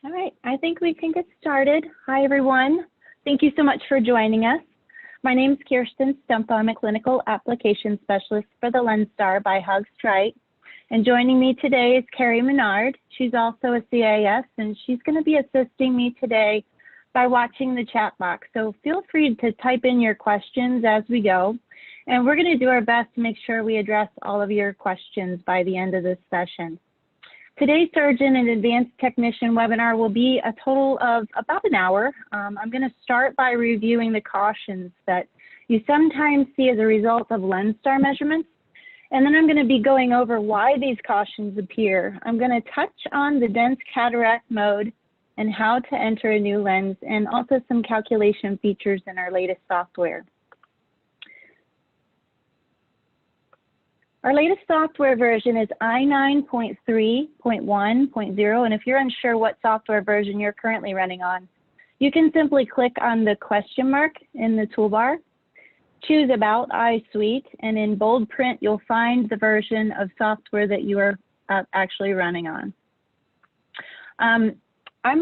All right, I think we can get started. Hi, everyone. Thank you so much for joining us. My name is Kirsten Stumpa. I'm a clinical application specialist for the Lenstar by Haag-Streit. And joining me today is Carrie Menard. She's also a CAS, and she's going to be assisting me today by watching the chat box. So feel free to type in your questions as we go. And we're going to do our best to make sure we address all of your questions by the end of this session. Today's Surgeon and Advanced Technician webinar will be a total of about an hour. I'm going to start by reviewing the cautions that you sometimes see as a result of Lenstar measurements. And then I'm going to be going over why these cautions appear. I'm going to touch on the dense cataract mode and how to enter a new lens, and also some calculation features in our latest software. Our latest software version is i9.3.1.0, and if you're unsure what software version you're currently running on, you can simply click on the question mark in the toolbar, choose About iSuite, and in bold print, you'll find the version of software that you are actually running on. I'm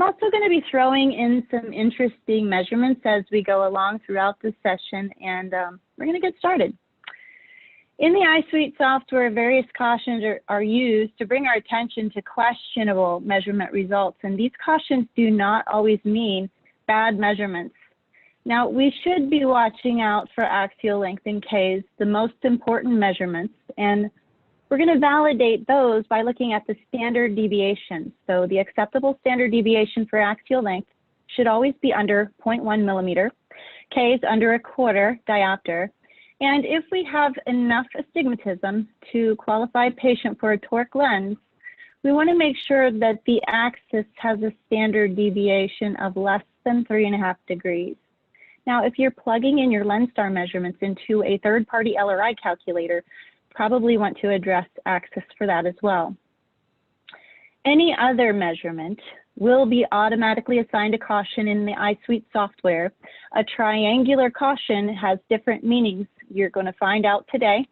also going to be throwing in some interesting measurements as we go along throughout the session, and we're going to get started. In the iSuite software, various cautions are used to bring our attention to questionable measurement results, and these cautions do not always mean bad measurements. Now, we should be watching out for axial length and Ks, the most important measurements, and we're going to validate those by looking at the standard deviation. So the acceptable standard deviation for axial length should always be under 0.1 millimeter, Ks under a quarter diopter. And if we have enough astigmatism to qualify a patient for a toric lens, we want to make sure that the axis has a standard deviation of less than 3.5 degrees. Now, if you're plugging in your Lenstar measurements into a third-party LRI calculator, probably want to address axis for that as well. Any other measurement will be automatically assigned a caution in the iSuite software. A triangular caution has different meanings you're going to find out today.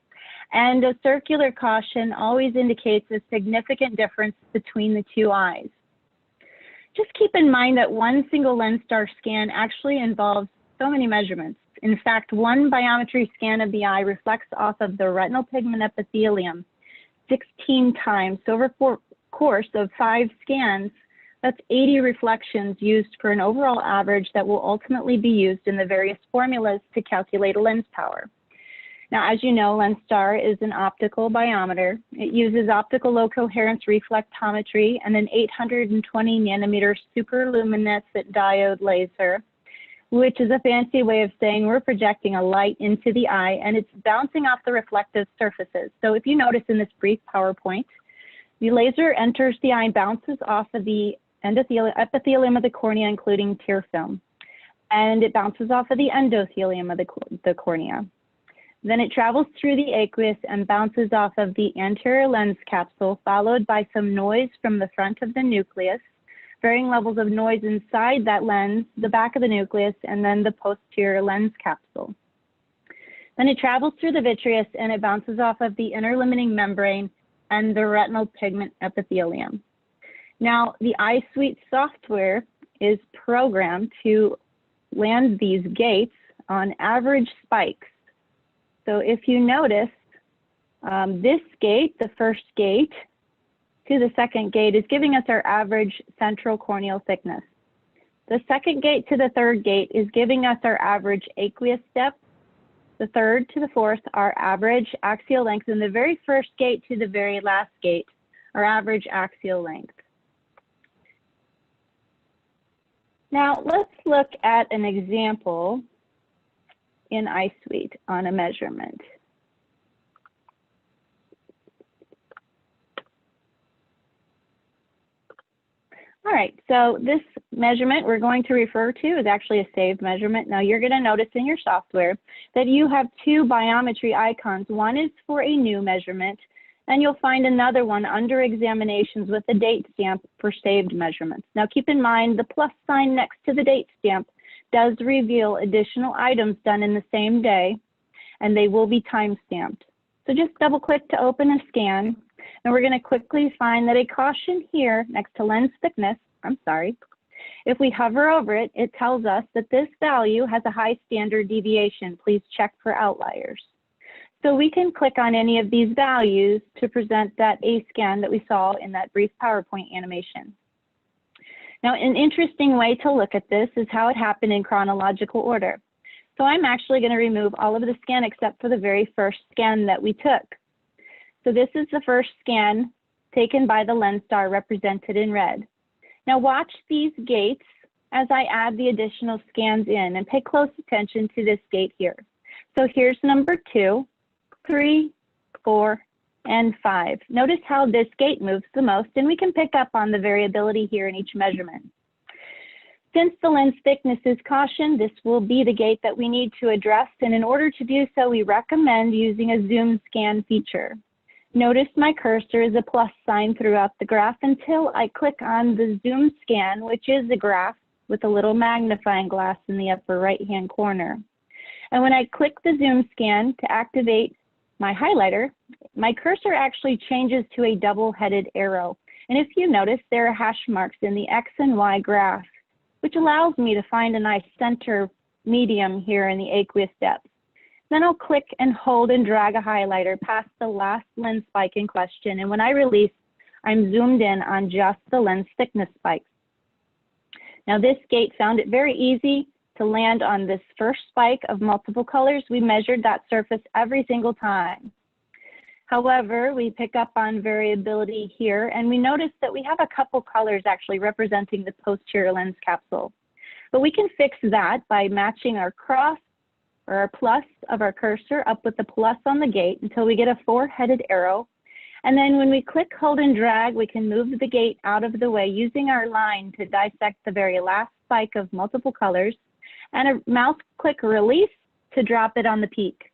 And a circular caution always indicates a significant difference between the two eyes. Just keep in mind that one single Lenstar scan actually involves so many measurements. In fact, one biometry scan of the eye reflects off of the retinal pigment epithelium 16 times. So over a course of 5 scans, that's 80 reflections used for an overall average that will ultimately be used in the various formulas to calculate a lens power. Now, as you know, Lenstar is an optical biometer. It uses optical low coherence reflectometry and an 820 nanometer superluminescent diode laser, which is a fancy way of saying we're projecting a light into the eye and it's bouncing off the reflective surfaces. So if you notice in this brief PowerPoint, the laser enters the eye and bounces off of the epithelium of the cornea, including tear film. And it bounces off of the endothelium of the cornea. Then it travels through the aqueous and bounces off of the anterior lens capsule, followed by some noise from the front of the nucleus, varying levels of noise inside that lens, the back of the nucleus, and then the posterior lens capsule. Then it travels through the vitreous and it bounces off of the inner limiting membrane and the retinal pigment epithelium. Now, the iSuite software is programmed to land these gates on average spikes. So if you notice, this gate, the first gate, to the second gate is giving us our average central corneal thickness. The second gate to the third gate is giving us our average aqueous depth. The third to the fourth, our average axial length, and the very first gate to the very last gate, our average axial length. Now let's look at an example in iSuite on a measurement. All right, so this measurement we're going to refer to is actually a saved measurement. Now you're going to notice in your software that you have 2 biometry icons. One is for a new measurement, and you'll find another one under examinations with a date stamp for saved measurements. Now keep in mind the plus sign next to the date stamp does reveal additional items done in the same day, and they will be time stamped. So just double click to open a scan, and we're going to quickly find that a caution here next to lens thickness I'm sorry. If we hover over it, it tells us that this value has a high standard deviation. Please check for outliers. So we can click on any of these values to present that A scan that we saw in that brief PowerPoint animation. Now, an interesting way to look at this is how it happened in chronological order. So I'm actually going to remove all of the scan except for the very first scan that we took. So this is the first scan taken by the Lenstar, represented in red. Now watch these gates as I add the additional scans in, and pay close attention to this gate here. So here's number 2, 3, 4, and 5. Notice how this gate moves the most, and we can pick up on the variability here in each measurement. Since the lens thickness is cautioned, this will be the gate that we need to address, and in order to do so, we recommend using a zoom scan feature. Notice my cursor is a plus sign throughout the graph until I click on the zoom scan, which is a graph with a little magnifying glass in the upper right-hand corner. And when I click the zoom scan to activate my highlighter, my cursor actually changes to a double-headed arrow. And if you notice, there are hash marks in the X and Y graph, which allows me to find a nice center medium here in the aqueous depth. Then I'll click and hold and drag a highlighter past the last lens spike in question, and when I release, I'm zoomed in on just the lens thickness spikes. Now this gate found it very easy to land on this first spike of multiple colors. We measured that surface every single time. However, we pick up on variability here, and we notice that we have a couple colors actually representing the posterior lens capsule. But we can fix that by matching our cross or our plus of our cursor up with the plus on the gate until we get a 4-headed arrow. And then when we click, hold, and drag, we can move the gate out of the way using our line to dissect the very last spike of multiple colors, and a mouse click release to drop it on the peak.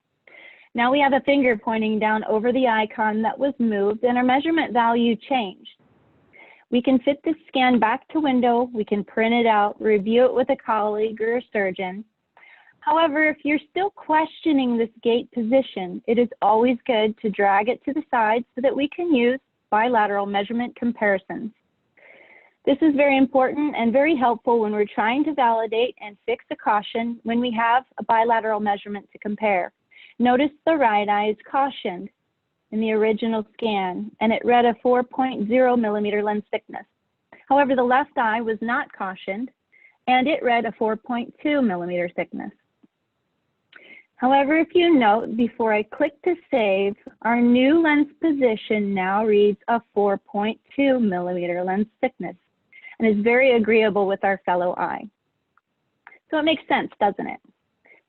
Now we have a finger pointing down over the icon that was moved, and our measurement value changed. We can fit this scan back to window, we can print it out, review it with a colleague or a surgeon. However, if you're still questioning this gate position, it is always good to drag it to the side so that we can use bilateral measurement comparisons. This is very important and very helpful when we're trying to validate and fix a caution when we have a bilateral measurement to compare. Notice the right eye is cautioned in the original scan, and it read a 4.0 millimeter lens thickness. However, the left eye was not cautioned, and it read a 4.2 millimeter thickness. However, if you note, before I click to save, our new lens position now reads a 4.2 millimeter lens thickness and is very agreeable with our fellow eye. So it makes sense, doesn't it?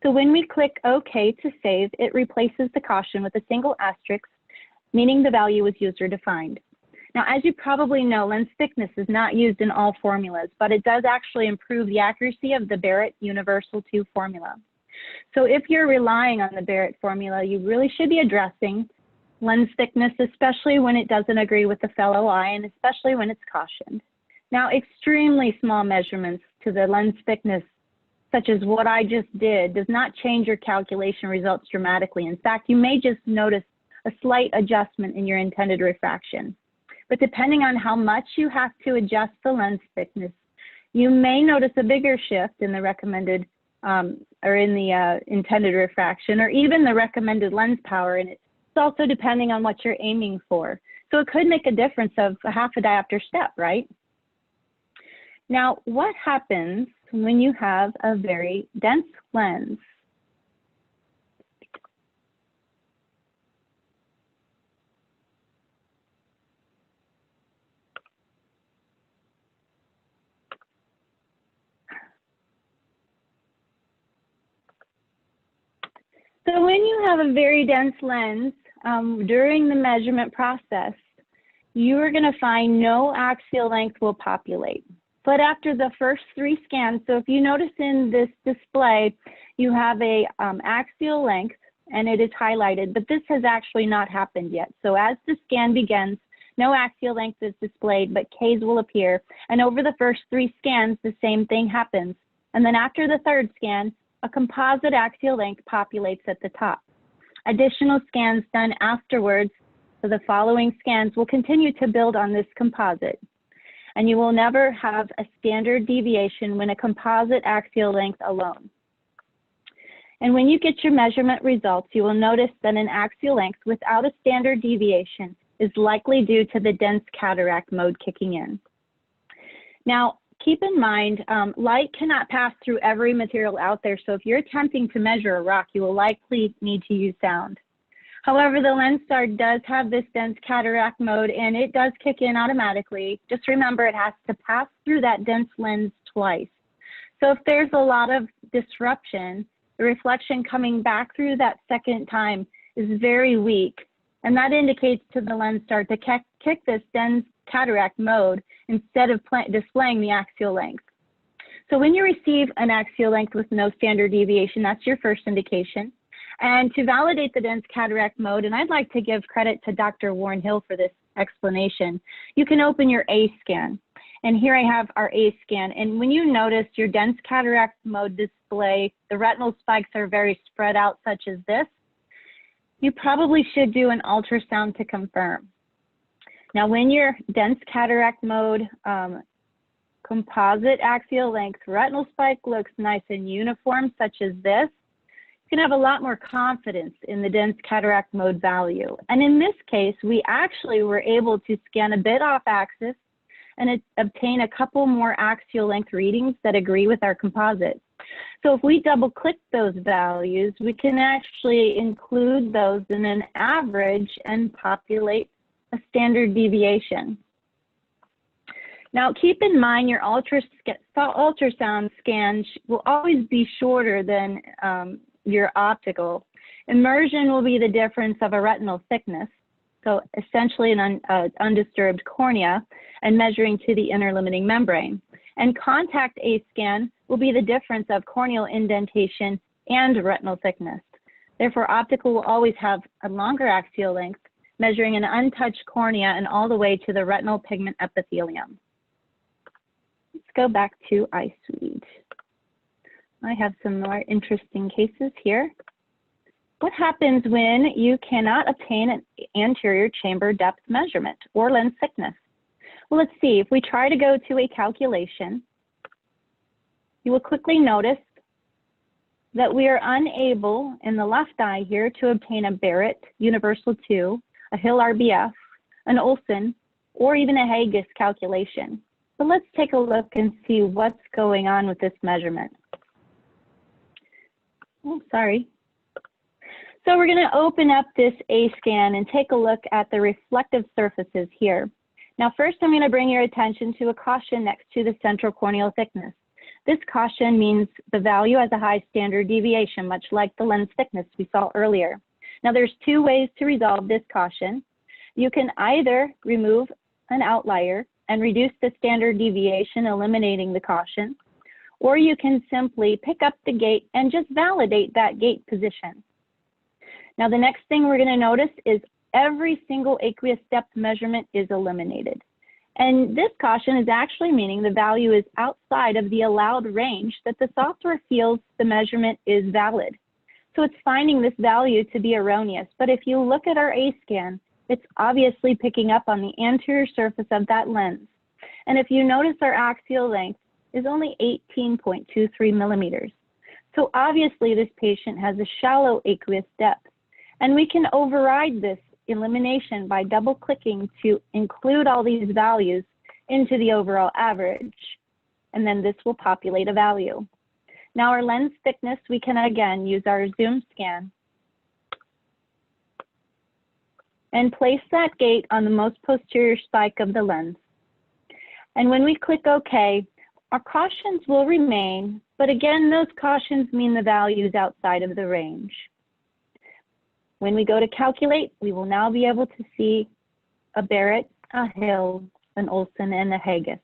So when we click OK to save, it replaces the caution with a single asterisk, meaning the value was user defined. Now, as you probably know, lens thickness is not used in all formulas, but it does actually improve the accuracy of the Barrett Universal 2 formula. So if you're relying on the Barrett formula, you really should be addressing lens thickness, especially when it doesn't agree with the fellow eye and especially when it's cautioned. Now, extremely small measurements to the lens thickness, such as what I just did, does not change your calculation results dramatically. In fact, you may just notice a slight adjustment in your intended refraction. But depending on how much you have to adjust the lens thickness, you may notice a bigger shift in the recommended or in the intended refraction, or even the recommended lens power, and it's also depending on what you're aiming for. So it could make a difference of a half a diopter step, right? Now, what happens when you have a very dense lens? So when you have a very dense lens, during the measurement process, you are going to find no axial length will populate. But after the first 3 scans, so if you notice in this display, you have a axial length and it is highlighted, but this has actually not happened yet. So as the scan begins, no axial length is displayed, but Ks will appear. And over the first 3 scans, the same thing happens. And then after the 3rd scan, a composite axial length populates at the top. Additional scans done afterwards for the following scans will continue to build on this composite. and you will never have a standard deviation when a composite axial length alone. And when you get your measurement results, you will notice that an axial length without a standard deviation is likely due to the dense cataract mode kicking in. Now, keep in mind, light cannot pass through every material out there, so if you're attempting to measure a rock, you will likely need to use sound. However, the Lenstar does have this dense cataract mode, and it does kick in automatically. Just remember, it has to pass through that dense lens twice. So if there's a lot of disruption, the reflection coming back through that second time is very weak, and that indicates to the Lenstar to kick this dense cataract mode instead of displaying the axial length. So when you receive an axial length with no standard deviation, that's your first indication. And to validate the dense cataract mode, and I'd like to give credit to Dr. Warren Hill for this explanation, you can open your A scan. And here I have our A scan. And when you notice your dense cataract mode display, the retinal spikes are very spread out, such as this, you probably should do an ultrasound to confirm. Now, when your dense cataract mode, composite axial length retinal spike looks nice and uniform, such as this, you can have a lot more confidence in the dense cataract mode value. And in this case, we actually were able to scan a bit off axis and obtain a couple more axial length readings that agree with our composite. So if we double click those values, we can actually include those in an average and populate a standard deviation. Now keep in mind your ultrasound scan will always be shorter than your optical. Immersion will be the difference of a retinal thickness, so essentially an undisturbed cornea, and measuring to the inner limiting membrane. And contact A scan will be the difference of corneal indentation and retinal thickness. Therefore, optical will always have a longer axial length, measuring an untouched cornea and all the way to the retinal pigment epithelium. Let's go back to iSuite. I have some more interesting cases here. What happens when you cannot obtain an anterior chamber depth measurement or lens thickness? Well, let's see. If we try to go to a calculation, you will quickly notice that we are unable in the left eye here to obtain a Barrett Universal 2, a Hill RBF, an Olsen, or even a Haggis calculation. But let's take a look and see what's going on with this measurement. Oh, sorry. So we're going to open up this A scan and take a look at the reflective surfaces here. Now, first, I'm going to bring your attention to a caution next to the central corneal thickness. This caution means the value has a high standard deviation, much like the lens thickness we saw earlier. Now, there's two ways to resolve this caution. You can either remove an outlier and reduce the standard deviation, eliminating the caution, or you can simply pick up the gate and just validate that gate position. Now, the next thing we're going to notice is every single aqueous depth measurement is eliminated. And this caution is actually meaning the value is outside of the allowed range that the software feels the measurement is valid. So it's finding this value to be erroneous. But if you look at our A scan, it's obviously picking up on the anterior surface of that lens. And if you notice, our axial length is only 18.23 millimeters. So obviously this patient has a shallow aqueous depth. And we can override this elimination by double clicking to include all these values into the overall average. And then this will populate a value. Now our lens thickness, we can again use our zoom scan and place that gate on the most posterior spike of the lens. And when we click OK, our cautions will remain, but again, those cautions mean the value is outside of the range. When we go to calculate, we will now be able to see a Barrett, a Hill, an Olsen, and a Haggis.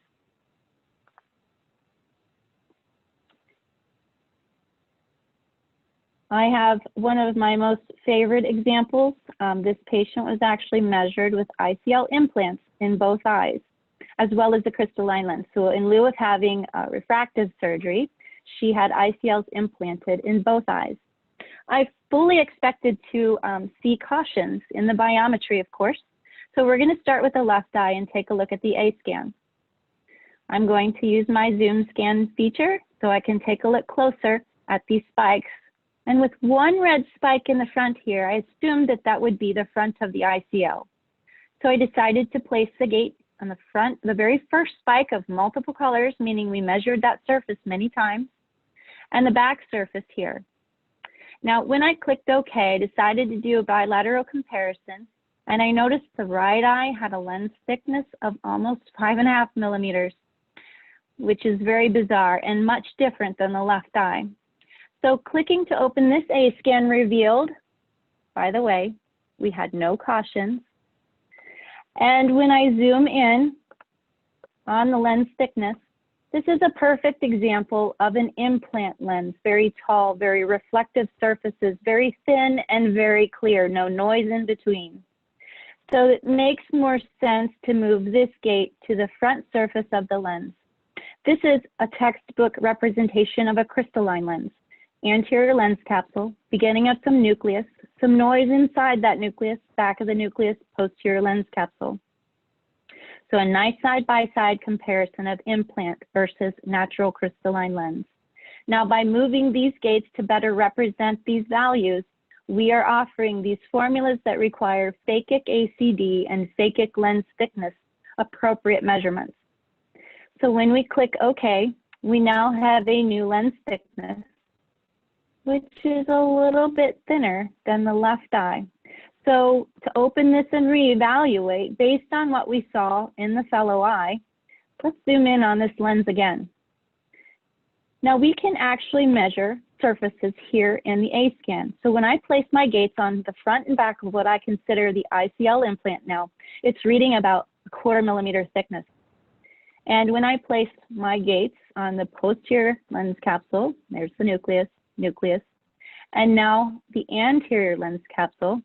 I have one of my most favorite examples. This patient was actually measured with ICL implants in both eyes, as well as the crystalline lens. So in lieu of having refractive surgery, she had ICLs implanted in both eyes. I fully expected to see cautions in the biometry, of course. So we're going to start with the left eye and take a look at the A scan. I'm going to use my zoom scan feature so I can take a look closer at these spikes. And with one red spike in the front here, I assumed that that would be the front of the ICL. So I decided to place the gate on the front, the very first spike of multiple colors, meaning we measured that surface many times, and the back surface here. Now, when I clicked OK, I decided to do a bilateral comparison, and I noticed the right eye had a lens thickness of almost 5.5 millimeters, which is very bizarre and much different than the left eye. So clicking to open this A scan revealed, by the way, we had no cautions. And when I zoom in on the lens thickness, this is a perfect example of an implant lens, very tall, very reflective surfaces, very thin and very clear, no noise in between. So it makes more sense to move this gate to the front surface of the lens. This is a textbook representation of a crystalline lens. Anterior lens capsule, beginning of some nucleus, some noise inside that nucleus, back of the nucleus, posterior lens capsule. So a nice side-by-side comparison of implant versus natural crystalline lens. Now, by moving these gates to better represent these values, we are offering these formulas that require phakic ACD and phakic lens thickness appropriate measurements. So when we click OK, we now have a new lens thickness, which is a little bit thinner than the left eye. So to open this and reevaluate based on what we saw in the fellow eye, let's zoom in on this lens again. Now we can actually measure surfaces here in the A scan. So when I place my gates on the front and back of what I consider the ICL implant now, it's reading about 1/4 millimeter thickness. And when I place my gates on the posterior lens capsule, there's the nucleus, and now the anterior lens capsule,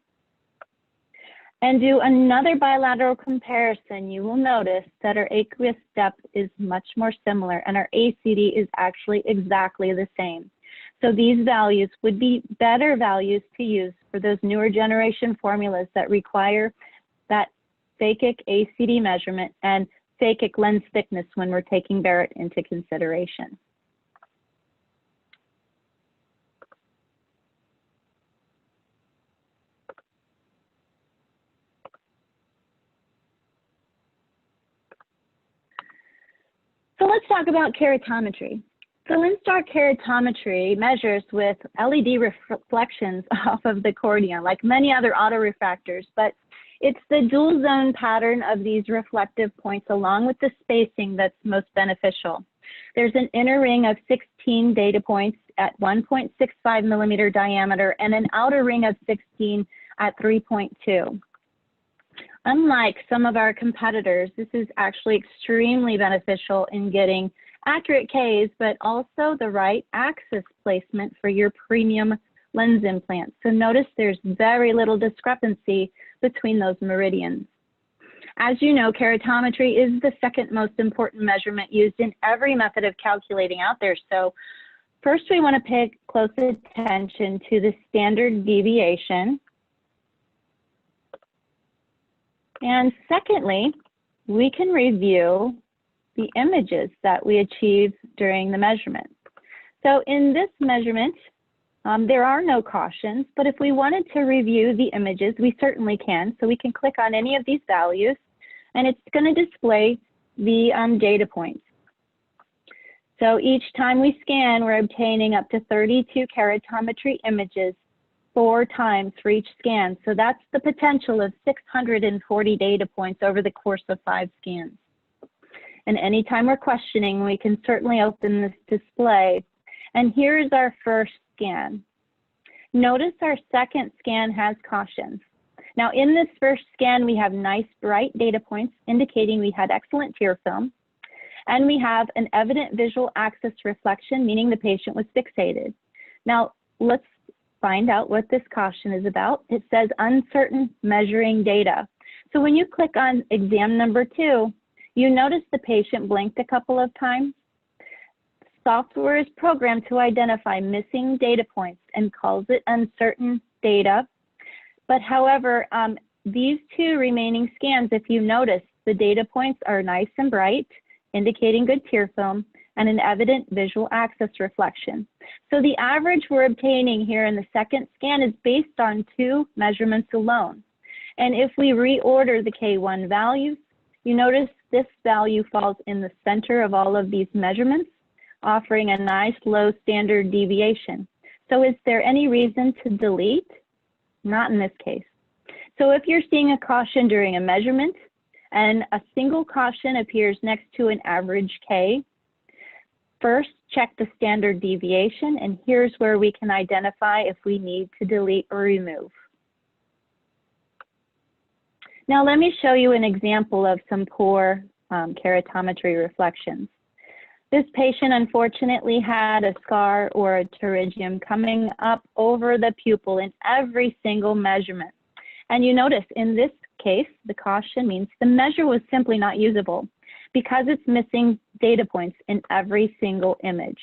and do another bilateral comparison, you will notice that our aqueous depth is much more similar and our ACD is actually exactly the same. So these values would be better values to use for those newer generation formulas that require that phakic ACD measurement and phakic lens thickness when we're taking Barrett into consideration. So let's talk about keratometry. So Lenstar keratometry measures with LED reflections off of the cornea, like many other autorefractors, but it's the dual zone pattern of these reflective points along with the spacing that's most beneficial. There's an inner ring of 16 data points at 1.65 millimeter diameter and an outer ring of 16 at 3.2. Unlike some of our competitors, this is actually extremely beneficial in getting accurate Ks, but also the right axis placement for your premium lens implants. So notice there's very little discrepancy between those meridians. As you know, keratometry is the second most important measurement used in every method of calculating out there. So first we want to pay close attention to the standard deviation. And secondly, we can review the images that we achieve during the measurement. So in this measurement, there are no cautions, but if we wanted to review the images, we certainly can. So we can click on any of these values, and it's going to display the data points. So each time we scan, we're obtaining up to 32 keratometry images 4 times for each scan. So that's the potential of 640 data points over the course of 5 scans. And anytime we're questioning, we can certainly open this display. And here's our first scan. Notice our second scan has cautions. Now in this first scan, we have nice bright data points indicating we had excellent tear film. And we have an evident visual axis reflection, meaning the patient was fixated. Now let's find out what this caution is about. It says uncertain measuring data. So when you click on exam number 2, you notice the patient blinked a couple of times. Software is programmed to identify missing data points and calls it uncertain data. But however, these 2 remaining scans, if you notice, the data points are nice and bright, indicating good tear film, and an evident visual axis reflection. So the average we're obtaining here in the second scan is based on 2 measurements alone. And if we reorder the K1 values, you notice this value falls in the center of all of these measurements, offering a nice low standard deviation. So is there any reason to delete? Not in this case. So if you're seeing a caution during a measurement and a single caution appears next to an average K, first check the standard deviation, and here's where we can identify if we need to delete or remove. Now let me show you an example of some poor keratometry reflections. This patient unfortunately had a scar or a pterygium coming up over the pupil in every single measurement. And you notice in this case, the caution means the measure was simply not usable because it's missing data points in every single image.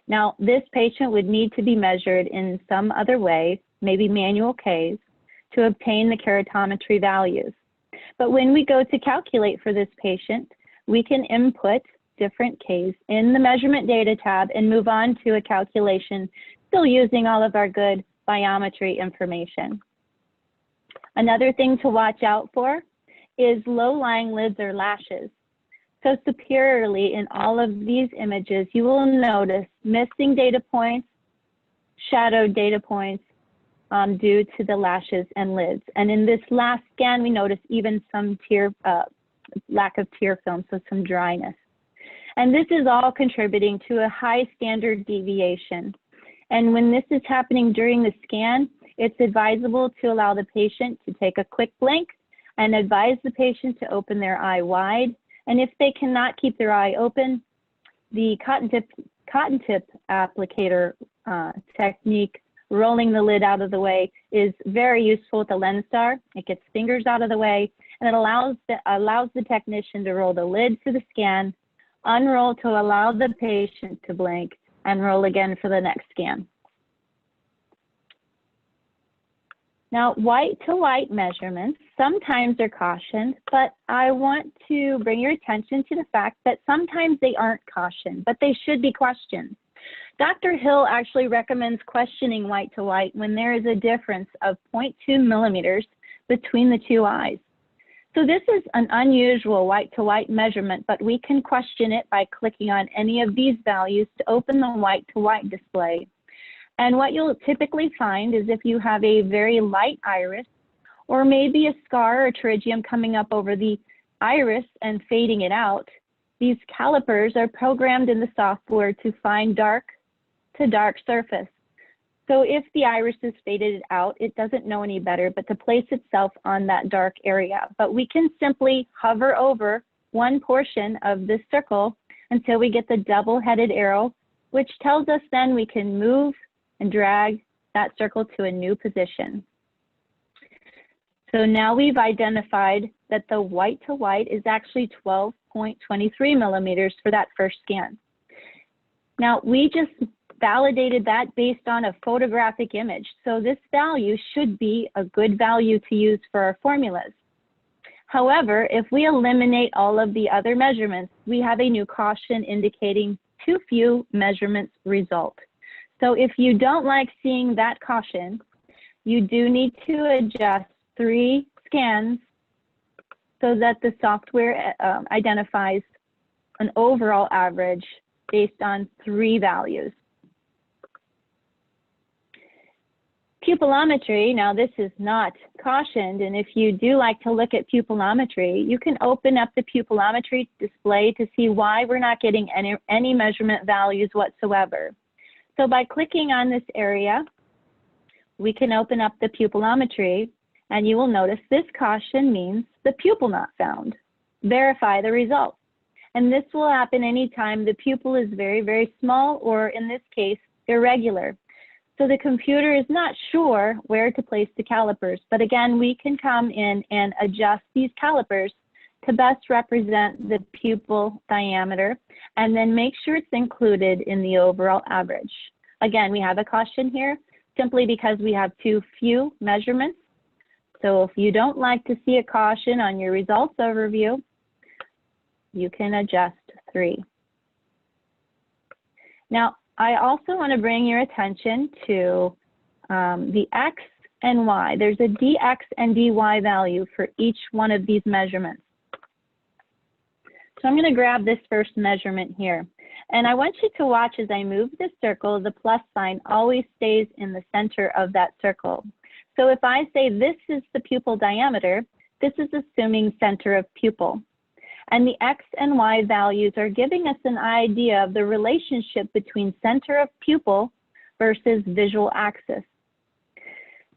Now, this patient would need to be measured in some other way, maybe manual Ks, to obtain the keratometry values. But when we go to calculate for this patient, we can input different Ks in the measurement data tab and move on to a calculation, still using all of our good biometry information. Another thing to watch out for is low-lying lids or lashes. So superiorly in all of these images, you will notice missing data points, shadowed data points due to the lashes and lids. And in this last scan, we notice even some lack of tear film, so some dryness. And this is all contributing to a high standard deviation. And when this is happening during the scan, it's advisable to allow the patient to take a quick blink and advise the patient to open their eye wide. And if they cannot keep their eye open, the cotton tip applicator technique, rolling the lid out of the way, is very useful with the Lenstar. It gets fingers out of the way, and it allows the technician to roll the lid for the scan, unroll to allow the patient to blink, and roll again for the next scan. Now, white-to-white measurements sometimes are cautioned, but I want to bring your attention to the fact that sometimes they aren't cautioned, but they should be questioned. Dr. Hill actually recommends questioning white-to-white when there is a difference of 0.2 millimeters between the 2 eyes. So this is an unusual white-to-white measurement, but we can question it by clicking on any of these values to open the white-to-white display. And what you'll typically find is if you have a very light iris, or maybe a scar or pterygium coming up over the iris and fading it out, these calipers are programmed in the software to find dark to dark surface. So if the iris is faded out, it doesn't know any better but to place itself on that dark area. But we can simply hover over one portion of this circle until we get the double-headed arrow, which tells us then we can move and drag that circle to a new position. So now we've identified that the white-to-white is actually 12.23 millimeters for that first scan. Now, we just validated that based on a photographic image. So this value should be a good value to use for our formulas. However, if we eliminate all of the other measurements, we have a new caution indicating too few measurements result. So if you don't like seeing that caution, you do need to adjust 3 scans so that the software identifies an overall average based on 3 values. Pupillometry, now this is not cautioned, and if you do like to look at pupillometry, you can open up the pupillometry display to see why we're not getting any measurement values whatsoever. So by clicking on this area, we can open up the pupillometry, and you will notice this caution means the pupil not found. Verify the results. And this will happen anytime the pupil is very, very small, or in this case, irregular. So the computer is not sure where to place the calipers, but again, we can come in and adjust these calipers to best represent the pupil diameter, and then make sure it's included in the overall average. Again, we have a caution here simply because we have too few measurements. So if you don't like to see a caution on your results overview, you can adjust 3. Now, I also want to bring your attention to the X and Y. There's a dx and dy value for each one of these measurements. So I'm going to grab this first measurement here. And I want you to watch as I move the circle, the plus sign always stays in the center of that circle. So if I say this is the pupil diameter, this is assuming center of pupil. And the X and Y values are giving us an idea of the relationship between center of pupil versus visual axis.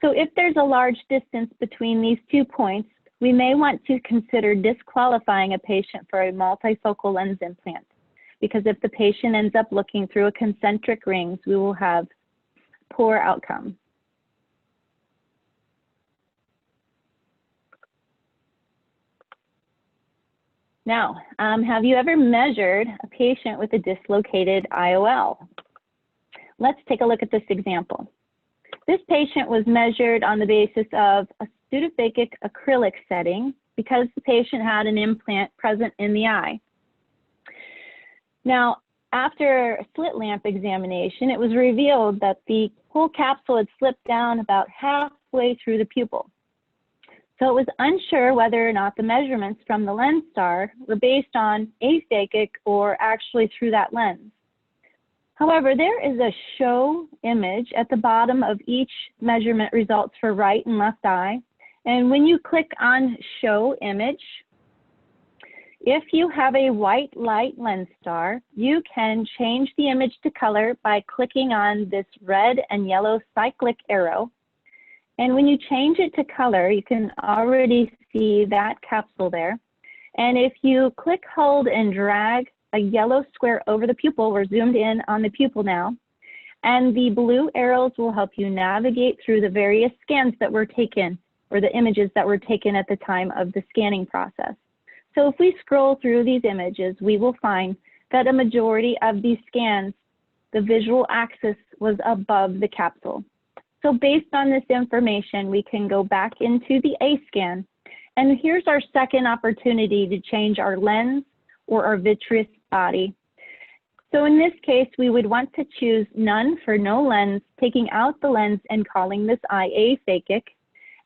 So if there's a large distance between these 2 points, we may want to consider disqualifying a patient for a multifocal lens implant, because if the patient ends up looking through a concentric rings, we will have poor outcome. Now, have you ever measured a patient with a dislocated IOL? Let's take a look at this example. This patient was measured on the basis of a pseudophakic acrylic setting because the patient had an implant present in the eye. Now, after a slit lamp examination, it was revealed that the whole capsule had slipped down about halfway through the pupil. So it was unsure whether or not the measurements from the Lenstar were based on aphakic or actually through that lens. However, there is a show image at the bottom of each measurement results for right and left eye. And when you click on show image, if you have a white light Lenstar, you can change the image to color by clicking on this red and yellow cyclic arrow. And when you change it to color, you can already see that capsule there. And if you click, hold, and drag a yellow square over the pupil, we're zoomed in on the pupil now, and the blue arrows will help you navigate through the various scans that were taken, or the images that were taken at the time of the scanning process. So if we scroll through these images, we will find that a majority of these scans, the visual axis was above the capsule. So based on this information, we can go back into the A scan, and here's our second opportunity to change our lens or our vitreous body. So in this case, we would want to choose none for no lens, taking out the lens and calling this eye aphakic.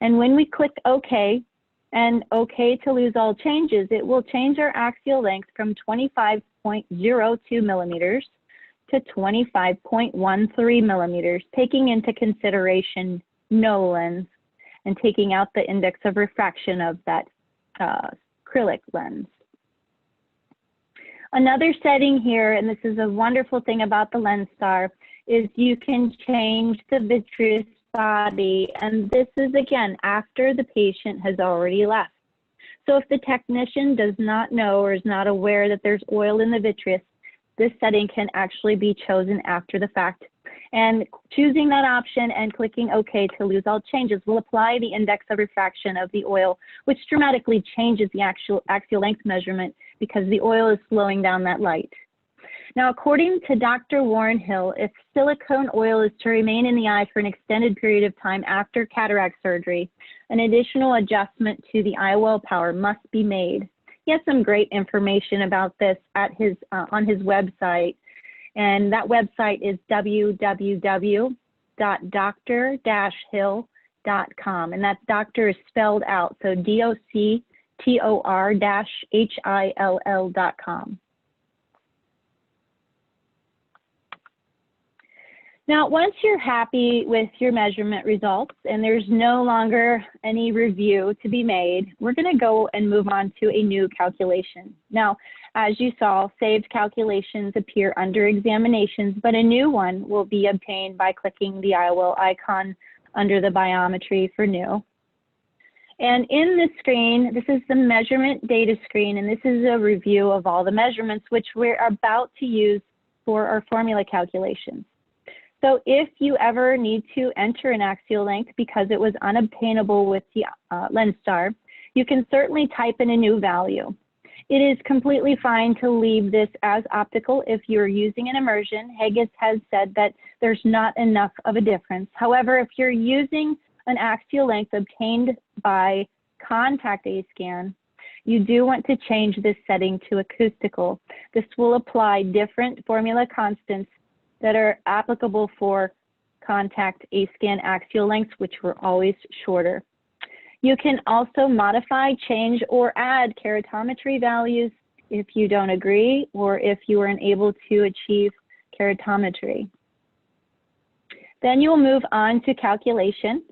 And when we click OK, and OK to lose all changes, it will change our axial length from 25.02 millimeters to 25.13 millimeters, taking into consideration no lens and taking out the index of refraction of that acrylic lens. Another setting here, and this is a wonderful thing about the Lenstar, is you can change the vitreous body, and this is again after the patient has already left. So if the technician does not know or is not aware that there's oil in the vitreous, this setting can actually be chosen after the fact. And choosing that option and clicking OK to lose all changes will apply the index of refraction of the oil, which dramatically changes the actual axial length measurement because the oil is slowing down that light. Now, according to Dr. Warren Hill, if silicone oil is to remain in the eye for an extended period of time after cataract surgery, an additional adjustment to the IOL power must be made. He has some great information about this at his on his website, and that website is www.dr-hill.com, and that doctor is spelled out, so DOCTOR-HILL.com. Now, once you're happy with your measurement results and there's no longer any review to be made, we're going to go and move on to a new calculation. Now, as you saw, saved calculations appear under examinations, but a new one will be obtained by clicking the IOL icon under the biometry for new. And in this screen, this is the measurement data screen, and this is a review of all the measurements which we're about to use for our formula calculations. So if you ever need to enter an axial length because it was unobtainable with the Lenstar, you can certainly type in a new value. It is completely fine to leave this as optical if you're using an immersion. Haggis has said that there's not enough of a difference. However, if you're using an axial length obtained by contact A-scan, you do want to change this setting to acoustical. This will apply different formula constants that are applicable for contact A-scan axial lengths, which were always shorter. You can also modify, change, or add keratometry values if you don't agree or if you are unable to achieve keratometry. Then you'll move on to calculation.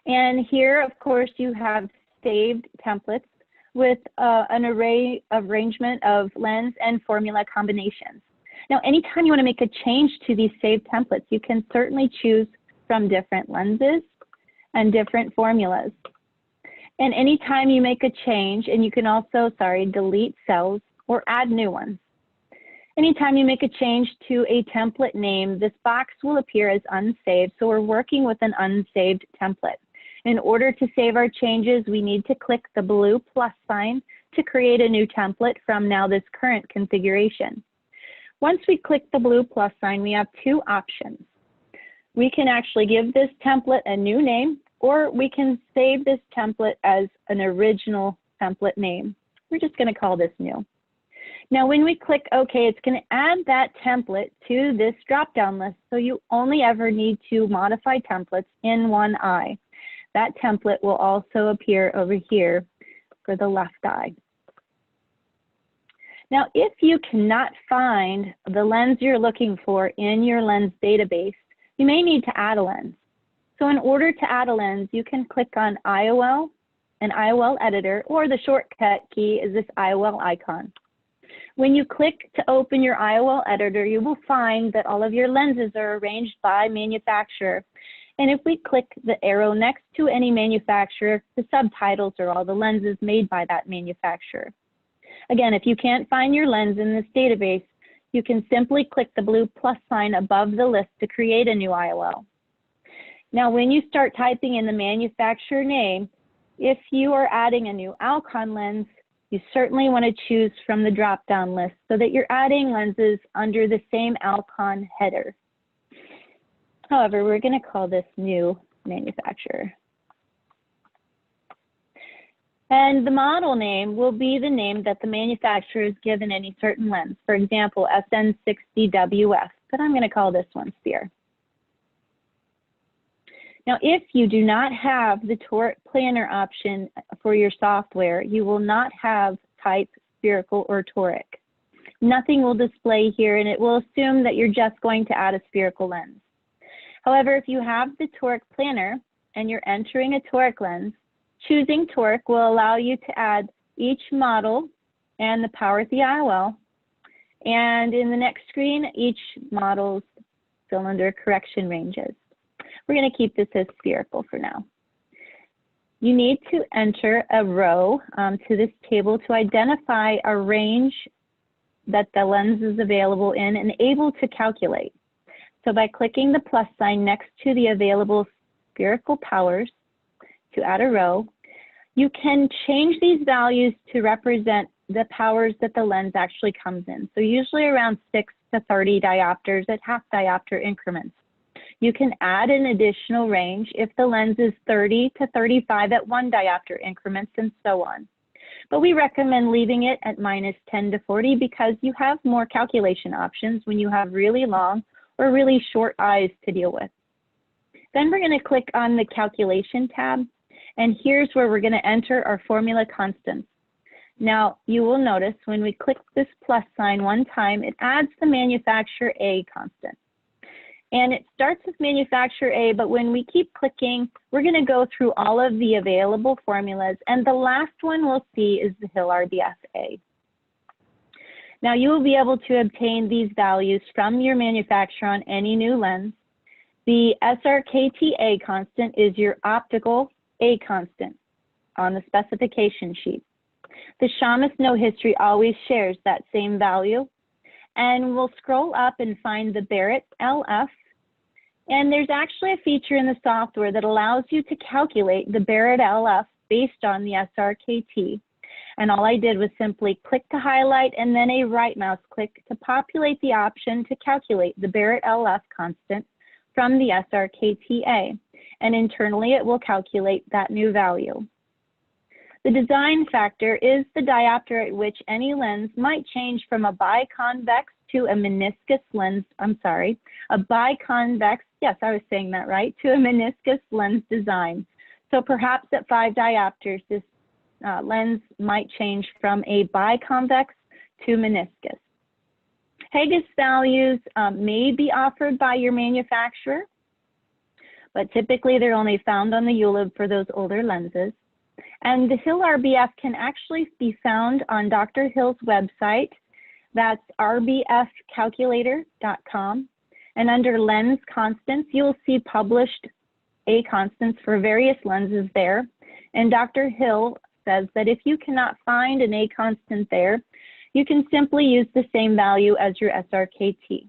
And here, of course, you have saved templates with an arrangement of lens and formula combinations. Now, anytime you want to make a change to these saved templates, you can certainly choose from different lenses and different formulas. And anytime you make a change, and you can also, delete cells or add new ones. Anytime you make a change to a template name, this box will appear as unsaved, so we're working with an unsaved template. In order to save our changes, we need to click the blue plus sign to create a new template from now this current configuration. Once we click the blue plus sign, we have two options. We can actually give this template a new name, or we can save this template as an original template name. We're just going to call this new. Now, when we click OK, it's going to add that template to this drop-down list, so you only ever need to modify templates in one eye. That template will also appear over here for the left eye. Now, if you cannot find the lens you're looking for in your lens database, you may need to add a lens. So in order to add a lens, you can click on IOL, an IOL editor, or the shortcut key is this IOL icon. When you click to open your IOL editor, you will find that all of your lenses are arranged by manufacturer. And if we click the arrow next to any manufacturer, the subtitles are all the lenses made by that manufacturer. Again, if you can't find your lens in this database, you can simply click the blue plus sign above the list to create a new IOL. Now, when you start typing in the manufacturer name, if you are adding a new Alcon lens, you certainly want to choose from the drop-down list so that you're adding lenses under the same Alcon header. However, we're going to call this new manufacturer. And the model name will be the name that the manufacturer has given any certain lens. For example, SN60WF, but I'm going to call this one Sphere. Now, if you do not have the toric planner option for your software, you will not have type spherical or toric. Nothing will display here, and it will assume that you're just going to add a spherical lens. However, if you have the toric planner and you're entering a toric lens, choosing toric will allow you to add each model and the power at the IOL. And in the next screen, each model's cylinder correction ranges. We're going to keep this as spherical for now. You need to enter a row to this table to identify a range that the lens is available in and able to calculate. So by clicking the plus sign next to the available spherical powers to add a row, you can change these values to represent the powers that the lens actually comes in. So usually around 6 to 30 diopters at half diopter increments. You can add an additional range if the lens is 30 to 35 at 1 diopter increments and so on. But we recommend leaving it at -10 to 40 because you have more calculation options when you have really long or really short eyes to deal with. Then we're going to click on the calculation tab, and here's where we're going to enter our formula constants. Now, you will notice when we click this plus sign one time, it adds the manufacturer A constant. And it starts with manufacturer A, but when we keep clicking, we're going to go through all of the available formulas, and the last one we'll see is the Hill RBF A. Now, you will be able to obtain these values from your manufacturer on any new lens. The SRKT A constant is your optical A constant on the specification sheet. The Shamus No History always shares that same value. And we'll scroll up and find the Barrett LF. And there's actually a feature in the software that allows you to calculate the Barrett LF based on the SRKT. And all I did was simply click to highlight and then a right mouse click to populate the option to calculate the Barrett LF constant from the SRKTA. And internally, it will calculate that new value. The design factor is the diopter at which any lens might change from a biconvex to a meniscus lens, a biconvex, yes, I was saying that right, to a meniscus lens design. So perhaps at 5 diopters, this lens might change from a biconvex to meniscus. Haggis values may be offered by your manufacturer, but typically they're only found on the ULIB for those older lenses. And the Hill RBF can actually be found on Dr. Hill's website. That's rbfcalculator.com. And under lens constants, you'll see published A constants for various lenses there. And Dr. Hill says that if you cannot find an A constant there, you can simply use the same value as your SRKT.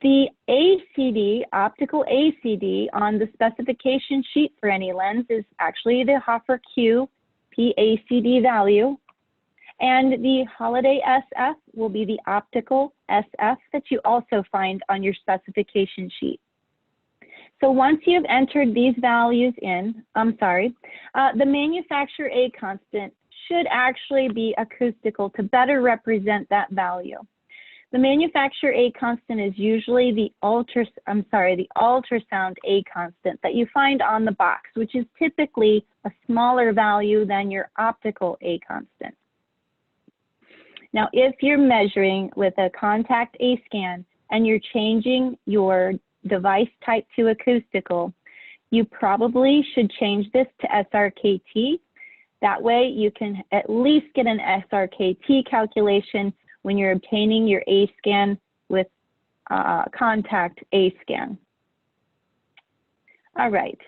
The ACD, optical ACD, on the specification sheet for any lens is actually the Hoffer Q PACD value. And the Holiday SF will be the optical SF that you also find on your specification sheet. So once you've entered these values in, the manufacturer A constant should actually be acoustical to better represent that value. The manufacturer A constant is usually the ultrasound A constant that you find on the box, which is typically a smaller value than your optical A constant. Now, if you're measuring with a contact A scan and you're changing your device type to acoustical, you probably should change this to SRKT. That way you can at least get an SRKT calculation when you're obtaining your A scan with contact A scan. All right,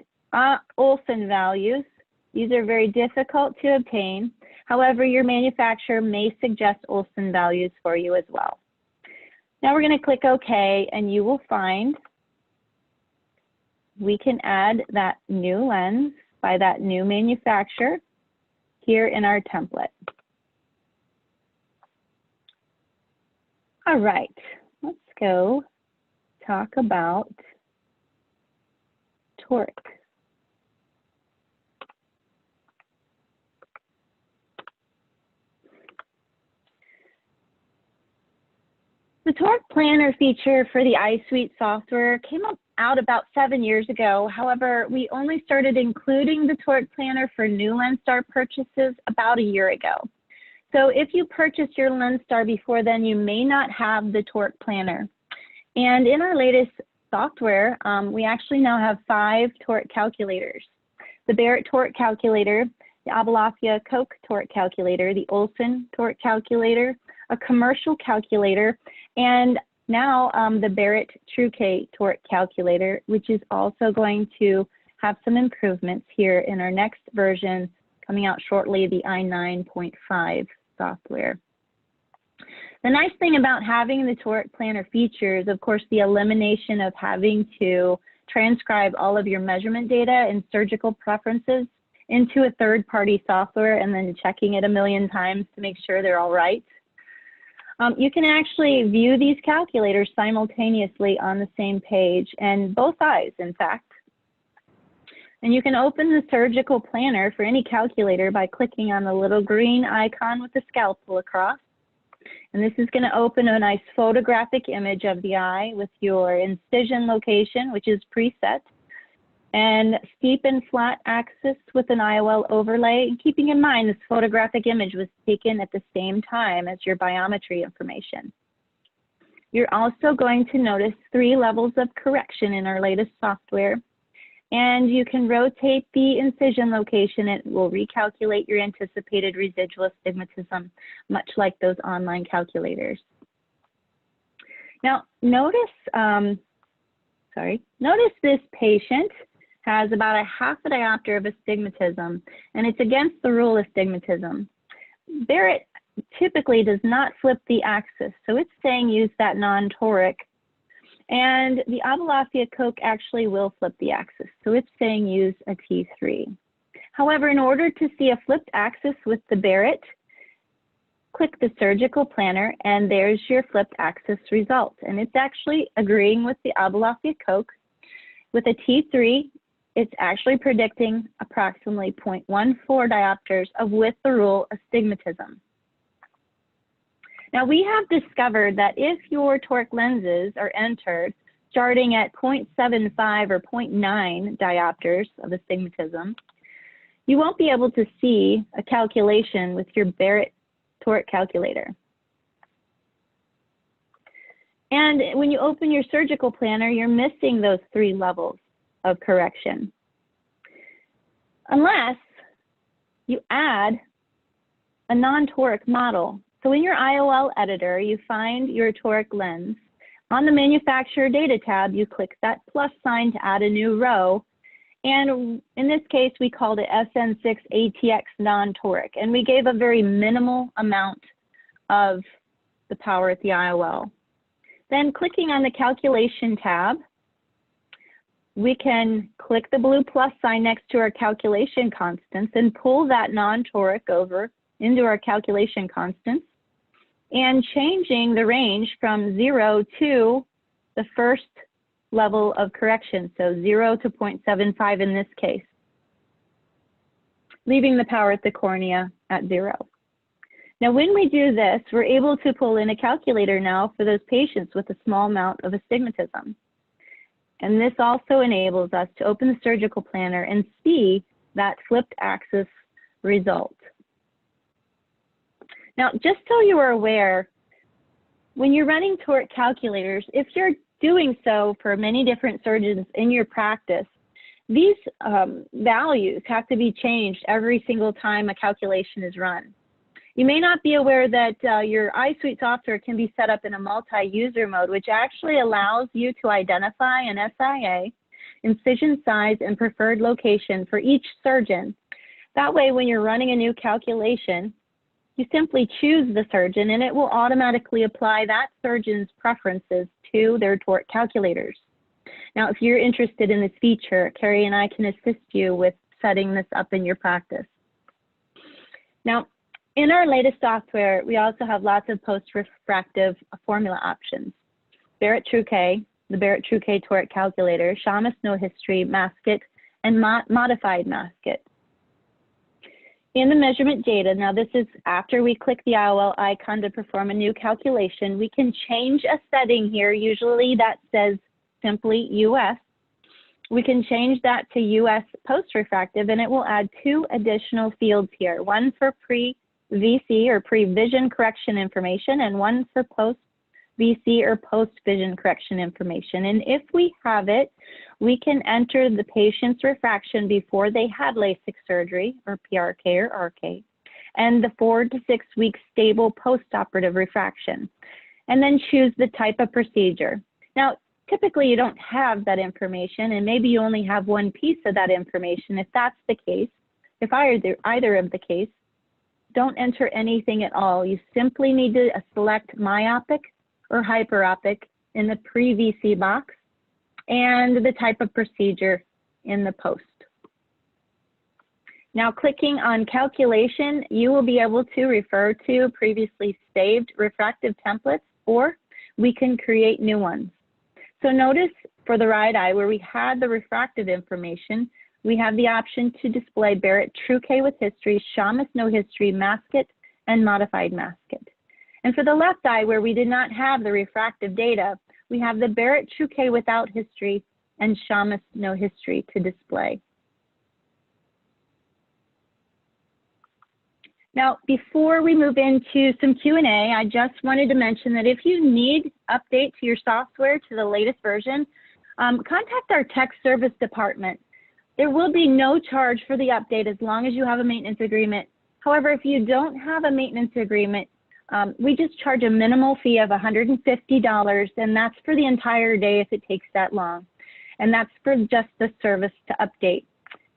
Olsen values. These are very difficult to obtain. However, your manufacturer may suggest Olsen values for you as well. Now we're going to click OK, and you will find we can add that new lens by that new manufacturer here in our template. All right, let's go talk about toric. The toric planner feature for the iSuite software came out about 7 years ago. However, we only started including the toric planner for new Lenstar purchases about a year ago. So if you purchased your Lenstar before then, you may not have the toric planner. And in our latest software, we actually now have 5 toric calculators. The Barrett toric calculator, the Abulafia Koch toric calculator, the Olsen toric calculator, a commercial calculator, and now the Barrett TrueK toric calculator, which is also going to have some improvements here in our next version coming out shortly, the i9.5 software. The nice thing about having the toric planner feature is, of course, the elimination of having to transcribe all of your measurement data and surgical preferences into a third-party software and then checking it a million times to make sure they're all right. You can actually view these calculators simultaneously on the same page, and both eyes, in fact. And you can open the surgical planner for any calculator by clicking on the little green icon with the scalpel across. And this is going to open a nice photographic image of the eye with your incision location, which is preset, and steep and flat axis with an IOL overlay. And keeping in mind, this photographic image was taken at the same time as your biometry information. You're also going to notice 3 levels of correction in our latest software. And you can rotate the incision location. It will recalculate your anticipated residual astigmatism, much like those online calculators. Now, notice this patient has about a half a diopter of astigmatism, and it's against the rule of astigmatism. Barrett typically does not flip the axis, so it's saying use that non-toric. And the Abulafia Koch actually will flip the axis, so it's saying use a T3. However, in order to see a flipped axis with the Barrett, click the surgical planner, and there's your flipped axis result. And it's actually agreeing with the Abulafia Koch with a T3 it's actually predicting approximately 0.14 diopters of with the rule astigmatism. Now, we have discovered that if your toric lenses are entered starting at 0.75 or 0.9 diopters of astigmatism, you won't be able to see a calculation with your Barrett toric calculator. And when you open your surgical planner, you're missing those 3 levels of correction. Unless you add a non-toric model. So in your IOL editor, you find your toric lens. On the manufacturer data tab, you click that plus sign to add a new row. And in this case, we called it SN6 ATX non-toric. And we gave a very minimal amount of the power at the IOL. Then clicking on the calculation tab, we can click the blue plus sign next to our calculation constants and pull that non-toric over into our calculation constants and changing the range from 0 to the first level of correction, so 0 to 0.75 in this case, leaving the power at the cornea at 0. Now, when we do this, we're able to pull in a calculator now for those patients with a small amount of astigmatism. And this also enables us to open the surgical planner and see that flipped axis result. Now, just so you are aware, when you're running toric calculators, if you're doing so for many different surgeons in your practice, these values have to be changed every single time a calculation is run. You may not be aware that your iSuite software can be set up in a multi-user mode, which actually allows you to identify an SIA, incision size, and preferred location for each surgeon. That way, when you're running a new calculation, you simply choose the surgeon and it will automatically apply that surgeon's preferences to their toric calculators. Now, if you're interested in this feature, Carrie and I can assist you with setting this up in your practice. Now, in our latest software, we also have lots of post-refractive formula options. Barrett TrueK, the Barrett TrueK toric calculator, Shamus no history, Masket, and modified Masket. In the measurement data, now this is after we click the IOL icon to perform a new calculation, we can change a setting here. Usually that says simply US. We can change that to US post-refractive and it will add 2 additional fields here, one for pre-VC or pre-vision correction information and one for post-VC or post-vision correction information. And if we have it, we can enter the patient's refraction before they had LASIK surgery or PRK or RK, and the 4 to 6 week stable post-operative refraction, and then choose the type of procedure. Now, typically you don't have that information, and maybe you only have one piece of that information. If that's the case, if either of the case, don't enter anything at all. You simply need to select myopic or hyperopic in the pre-VC box and the type of procedure in the post. Now, clicking on calculation, you will be able to refer to previously saved refractive templates, or we can create new ones. So notice for the right eye where we had the refractive information, we have the option to display Barrett TrueK with history, Shamus no history, Masket, and modified Masket. And for the left eye where we did not have the refractive data, we have the Barrett TrueK without history and Shamus no history to display. Now, before we move into some Q&A, I just wanted to mention that if you need update to your software to the latest version, contact our tech service department. There will be no charge for the update as long as you have a maintenance agreement. However, if you don't have a maintenance agreement, we just charge a minimal fee of $150, and that's for the entire day if it takes that long. And that's for just the service to update.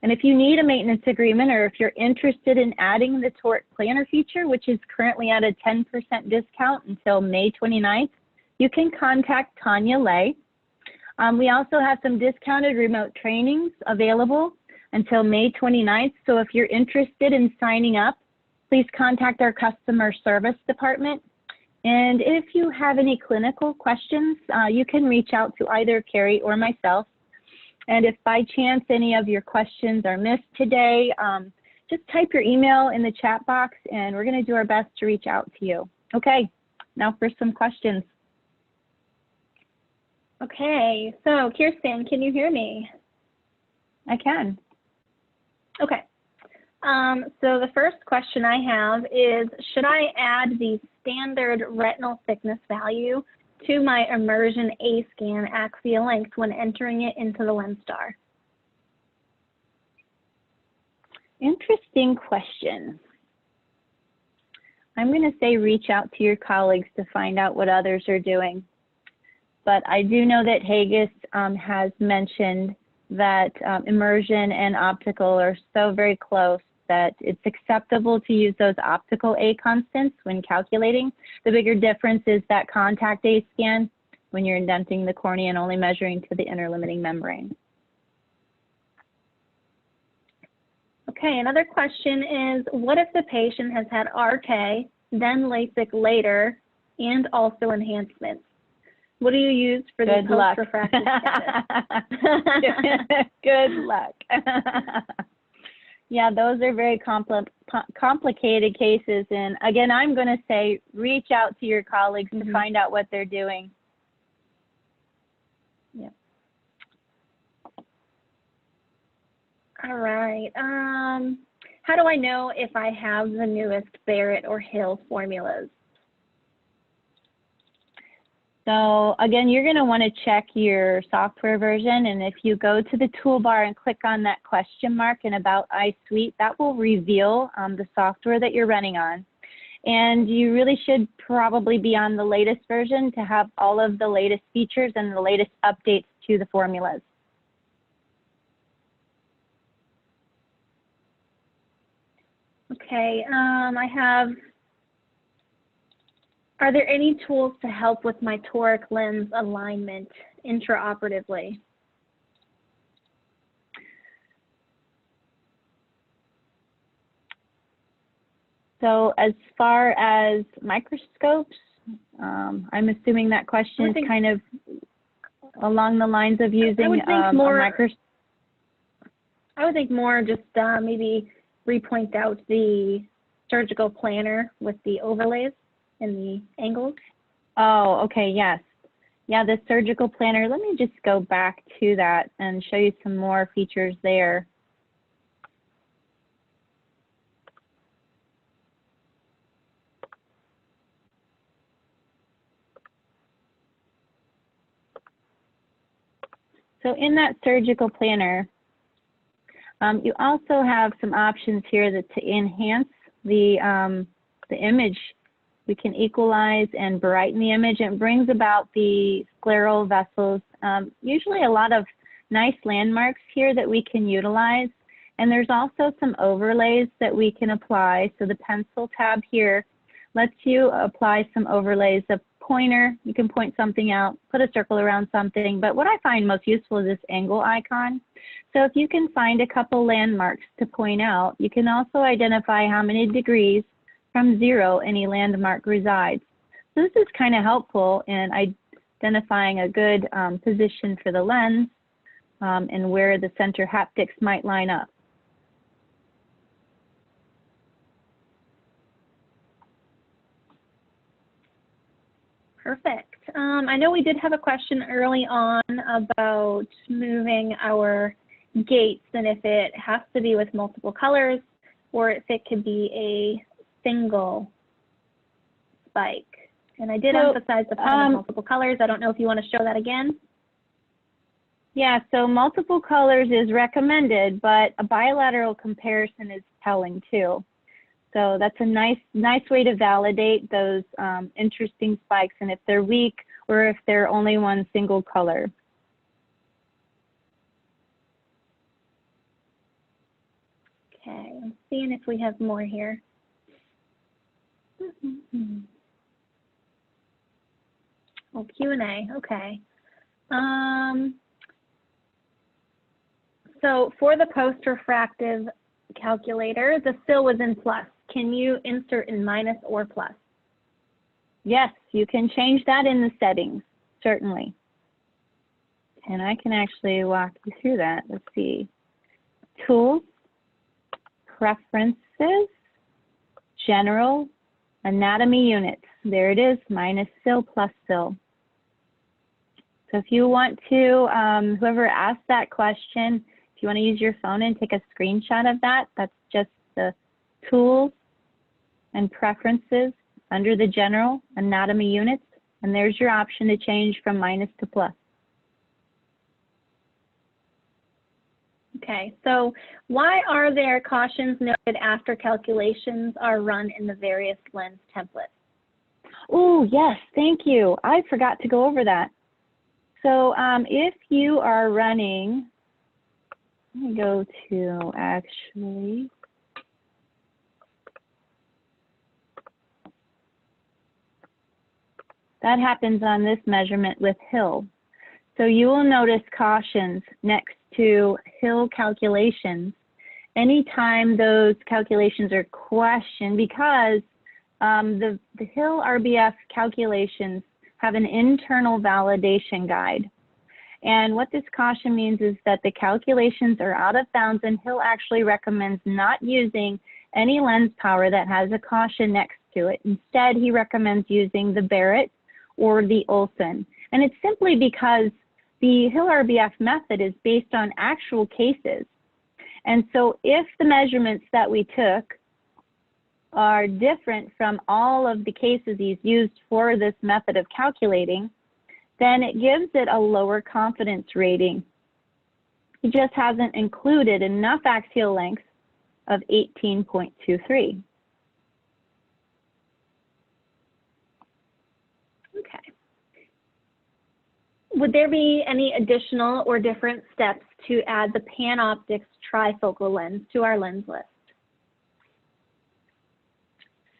And if you need a maintenance agreement, or if you're interested in adding the toric planner feature, which is currently at a 10% discount until May 29th, you can contact Tanya Lay. We also have some discounted remote trainings available until May 29th. So if you're interested in signing up, please contact our customer service department. And if you have any clinical questions, you can reach out to either Carrie or myself. And if by chance any of your questions are missed today, just type your email in the chat box and we're going to do our best to reach out to you. Okay, now for some questions. Okay, so Kirsten, can you hear me? I can. Okay. So the first question I have is, should I add the standard retinal thickness value to my immersion A-scan axia length when entering it into the Lenstar? Interesting question. I'm going to say reach out to your colleagues to find out what others are doing. But I do know that Haggis has mentioned that immersion and optical are so very close that it's acceptable to use those optical A constants when calculating. The bigger difference is that contact A scan when you're indenting the cornea and only measuring to the inner limiting membrane. Okay, another question is, what if the patient has had RK, then LASIK later, and also enhancements? What do you use for the post-refractive status? Good luck. Yeah, those are very complicated cases. And again, I'm going to say reach out to your colleagues to find out what they're doing. Yeah. All right. How do I know if I have the newest Barrett or Hill formulas? So again, you're going to want to check your software version, and if you go to the toolbar and click on that question mark in About iSuite, that will reveal the software that you're running on. And you really should probably be on the latest version to have all of the latest features and the latest updates to the formulas. Okay, are there any tools to help with my toric lens alignment intraoperatively? So as far as microscopes, I'm assuming that question is kind of along the lines of using a microscope. I would think more just maybe repoint out the surgical planner with the overlays and the angles. Oh, okay, yes. Yeah, the surgical planner, let me just go back to that and show you some more features there. So in that surgical planner, you also have some options here that to enhance the image. We can equalize and brighten the image. It brings about the scleral vessels, usually a lot of nice landmarks here that we can utilize. And there's also some overlays that we can apply. So the pencil tab here lets you apply some overlays. A pointer, you can point something out, put a circle around something. But what I find most useful is this angle icon. So if you can find a couple landmarks to point out, you can also identify how many degrees from 0 any landmark resides. So this is kind of helpful in identifying a good position for the lens and where the center haptics might line up. Perfect. I know we did have a question early on about moving our gates and if it has to be with multiple colors or if it could be a single spike. And I did emphasize the point of multiple colors. I don't know if you want to show that again. Yeah, so multiple colors is recommended, but a bilateral comparison is telling too. So that's a nice way to validate those interesting spikes and if they're weak or if they're only one single color. Okay, I'm seeing if we have more here. Oh, Q&A, okay. So for the post-refractive calculator, the SIL was in plus. Can you insert in minus or plus? Yes, you can change that in the settings, certainly. And I can actually walk you through that. Let's see. Tools, preferences, general, anatomy units. There it is, minus SIL plus SIL. So if you want to, whoever asked that question, if you want to use your phone and take a screenshot of that, that's just the tools and preferences under the general anatomy units. And there's your option to change from minus to plus. Okay, so why are there cautions noted after calculations are run in the various lens templates? Oh, yes, thank you. I forgot to go over that. So if you are running, let me go to actually, that happens on this measurement with Hill. So you will notice cautions next to Hill calculations anytime those calculations are questioned, because the Hill RBF calculations have an internal validation guide. And what this caution means is that the calculations are out of bounds, and Hill actually recommends not using any lens power that has a caution next to it. Instead, he recommends using the Barrett or the Olson. And it's simply because the Hill RBF method is based on actual cases. And so if the measurements that we took are different from all of the cases he's used for this method of calculating, then it gives it a lower confidence rating. He just hasn't included enough axial length of 18.23. Okay. Would there be any additional or different steps to add the PanOptix trifocal lens to our lens list?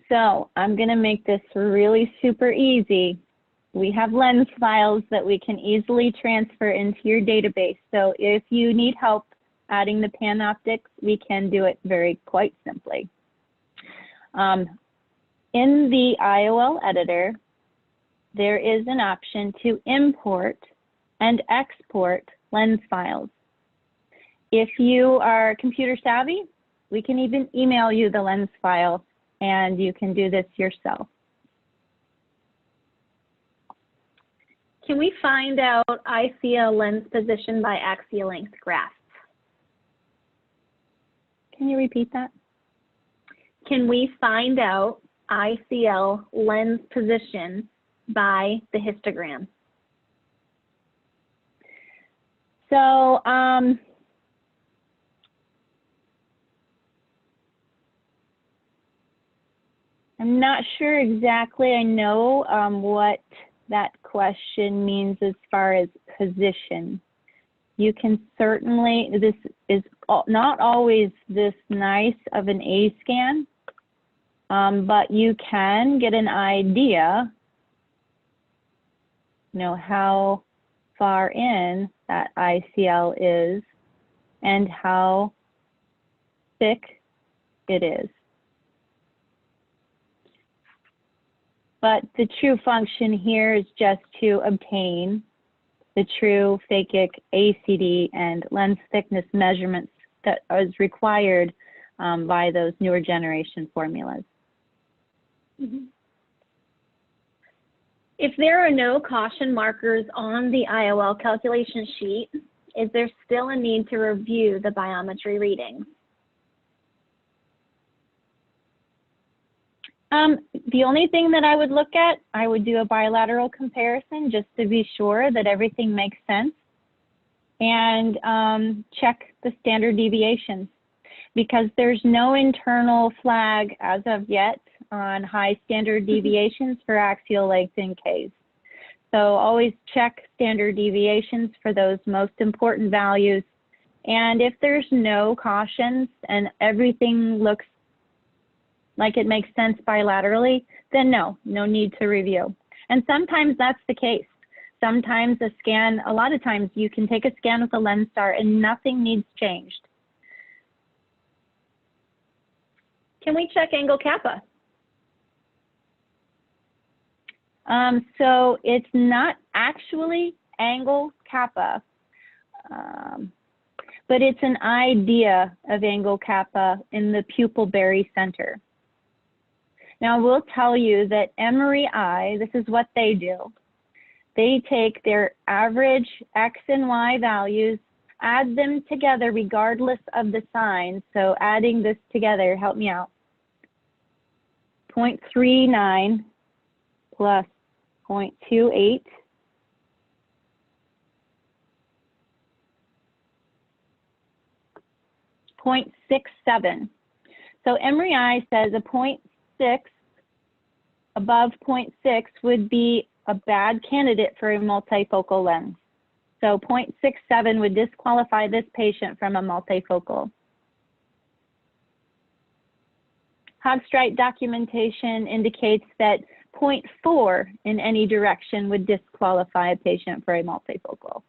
So I'm going to make this really super easy. We have lens files that we can easily transfer into your database. So if you need help adding the PanOptix, we can do it quite simply. In the IOL editor, there is an option to import and export lens files. If you are computer savvy, we can even email you the lens file, and you can do this yourself. Can we find out ICL lens position by axial length graph? Can you repeat that? Can we find out ICL lens position by the histogram? So I'm not sure exactly. I know what that question means as far as position. You can certainly, this is not always this nice of an A scan, but you can get an idea, how far in that ICL is and how thick it is. But the true function here is just to obtain the true phakic ACD and lens thickness measurements that is required by those newer generation formulas. Mm-hmm. If there are no caution markers on the IOL calculation sheet, is there still a need to review the biometry readings? The only thing that I would look at, I would do a bilateral comparison just to be sure that everything makes sense, and check the standard deviations, because there's no internal flag as of yet on high standard deviations for axial length in Ks. So always check standard deviations for those most important values. And if there's no cautions and everything looks like it makes sense bilaterally, then no need to review. And sometimes that's the case. Sometimes a scan, a lot of times you can take a scan with a Lenstar and nothing needs changed. Can we check angle kappa? So it's not actually angle kappa. but it's an idea of angle kappa in the pupil berry center. Now, I will tell you that Emory eye, this is what they do. They take their average X and Y values, add them together regardless of the sign. So adding this together, help me out. 0.39 plus 0.28 0.67. So Emory eye says a 0.6 above 0.6 would be a bad candidate for a multifocal lens. So 0.67 would disqualify this patient from a multifocal. Haag-Streit documentation indicates that 0.4 in any direction would disqualify a patient for a multifocal.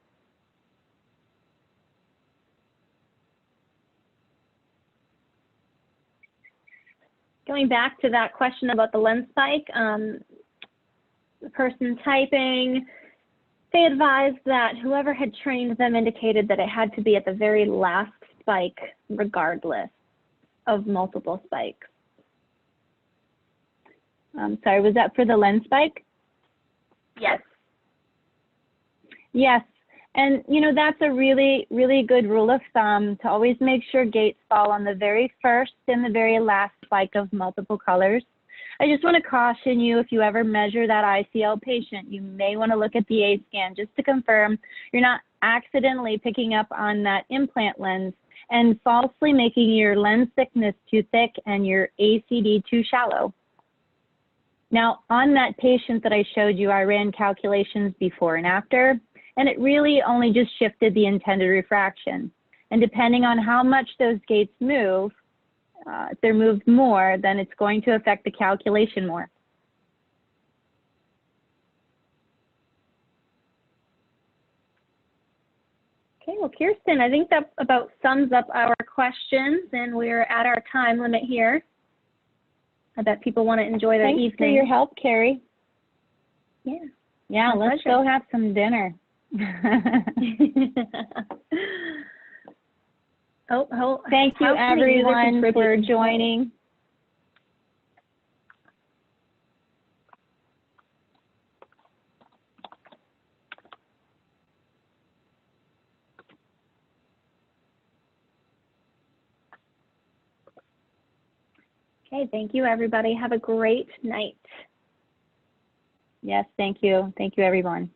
Going back to that question about the lens spike, the person typing, they advised that whoever had trained them indicated that it had to be at the very last spike regardless of multiple spikes. Sorry, was that for the lens spike? Yes. Yes, and you know, that's a really, really good rule of thumb to always make sure gates fall on the very first and the very last spike of multiple colors. I just want to caution you, if you ever measure that ICL patient, you may want to look at the A-scan just to confirm you're not accidentally picking up on that implant lens and falsely making your lens thickness too thick and your ACD too shallow. Now, on that patient that I showed you, I ran calculations before and after, and it really only just shifted the intended refraction. And depending on how much those gates move, if they're moved more, then it's going to affect the calculation more. Okay, well, Kirsten, I think that about sums up our questions, and we're at our time limit here. I bet people want to enjoy their evening. Thanks for your help, Carrie. Yeah. Yeah, let's go have some dinner. Thank you, everyone, for joining. Okay, thank you, everybody. Have a great night. Yes, thank you. Thank you, everyone.